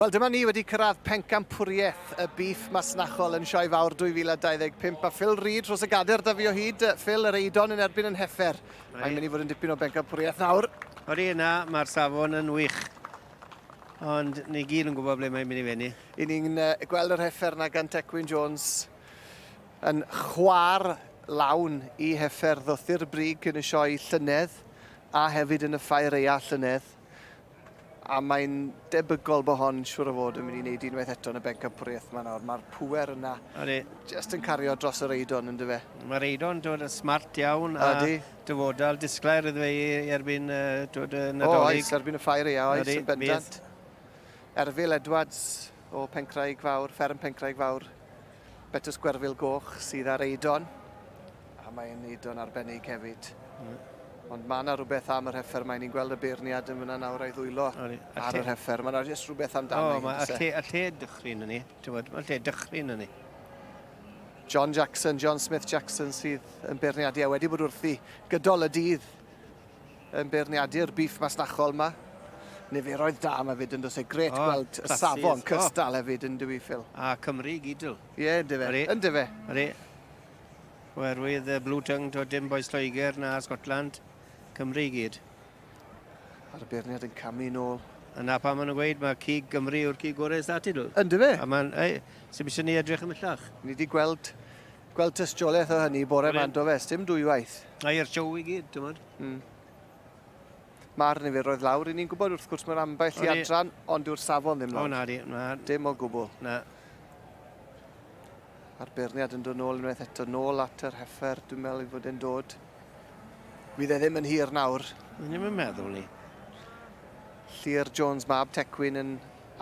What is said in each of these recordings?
Wel, dyma ni wedi cyrraedd Pencampwriaeth Bîff Masnachol yn Sioe Fawr 2025 a Phil Reid dros y gader da fi o hyd. Phil, yr eidon yn erbyn yn heffer. Mae'n mynd i fod yn dipyn o Pencampwriaeth nawr. Odi yna, mae'r safon yn wych. Ond ni gyd yn gwybod ble mae'n mynd i fyny. I ni'n gweld yr heffer na gan Tecwyn Jones yn chwar lawn i heffer ddothi'r brig yn y sioe llynedd a hefyd yn y ffair ea llynedd. A mae'n debygol bod hon siwr o fod yn mynd i wneud unwaith eto yn y Pencampwriaeth yma nawr. Mae'r pŵer yna just yn cario dros yr eidon, ynddo fe? Mae'r eidon dod yn smart iawn a dyfodol, disglair iddo fe i erbyn dod yn nadolig. O, oes, erbyn y ffair ea, oes, yn bendant. Erfil Edwards o Pencampwriaeth Fawr, fferm Pencampwriaeth Fawr, Betws Gwerfil Goch sydd ar eidon. A mae'n eidon arbennig hefyd. Ond mae yna rhywbeth am yr heffer, mae ni'n gweld y beirniad yn fyna nawr ei ddwylo ar yr heffer. Mae yna jyst rhywbeth amdano. Mae y lle dychryn yn ni. Mae'r lle dychryn yn ni. John Smith Jackson sydd yn beirniadu a wedi bod wrthi gydol y dydd yn beirniadu'r Bîff Masnachol yma. Niferoedd da yma fyd yn dos e gret gweld y safon cystal hefyd yn dyfu Phil. A Cymru gydl. Ie, ynddo fe. Ynddo fe. Oherwydd y Blue Tongue dod dim boes Lloegr na Scotland. Cymru gyd. A'r beirniad yn camu nôl. Yna pan maen nhw'n gweud mae cig Gymru yw'r cig gorau statid nhw. Ynddo fe? A mae'n, sy'n eisiau ni edrych ymellach. Ni wedi gweld tystiolaeth o hynny bore man do fe, dim dwywaith. A i'r sioe i gyd, dwi'n mwyn. Mae'r niferoedd lawr, i ni'n gwybod wrth gwrs mae'r ambell i adran, ond yw'r safon ddim lawr. O, na di. Dim o gwbl. Na. A'r beirniad yn dod nôl unwaith eto, nôl at yr heffer, dwi'n meddwl i fod e'n dod. Fydd e ddim yn hir nawr. Ddim yn meddwl ni. Llyr Jones mab Tecwyn yn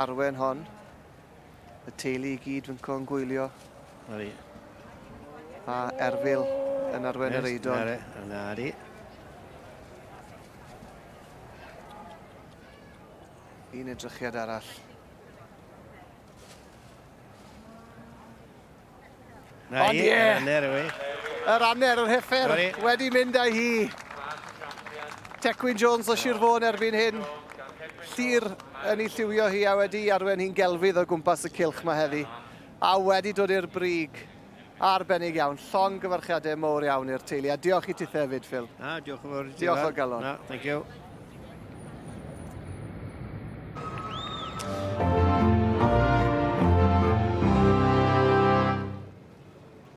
arwen hon. Y teulu i gyd yn co'n gwylio. A Erfil yn arwen yr eidon. Na di. Un edrychiad arall. Ond ie! Yr aner yr heffer wedi mynd â hi. Tecwyn Jones o Sir Fôn erbyn hyn. Llyr yn ei lliwio hi a wedi arwen hi'n gelfydd o gwmpas y cylch mae heddi. A wedi dod i'r brig. Arbennig iawn. Llong gyfarchiadau mowr iawn i'r teulu. A diolch i ti hefyd, Phil. Diolch yn fawr. Diolch o galon. Thank you.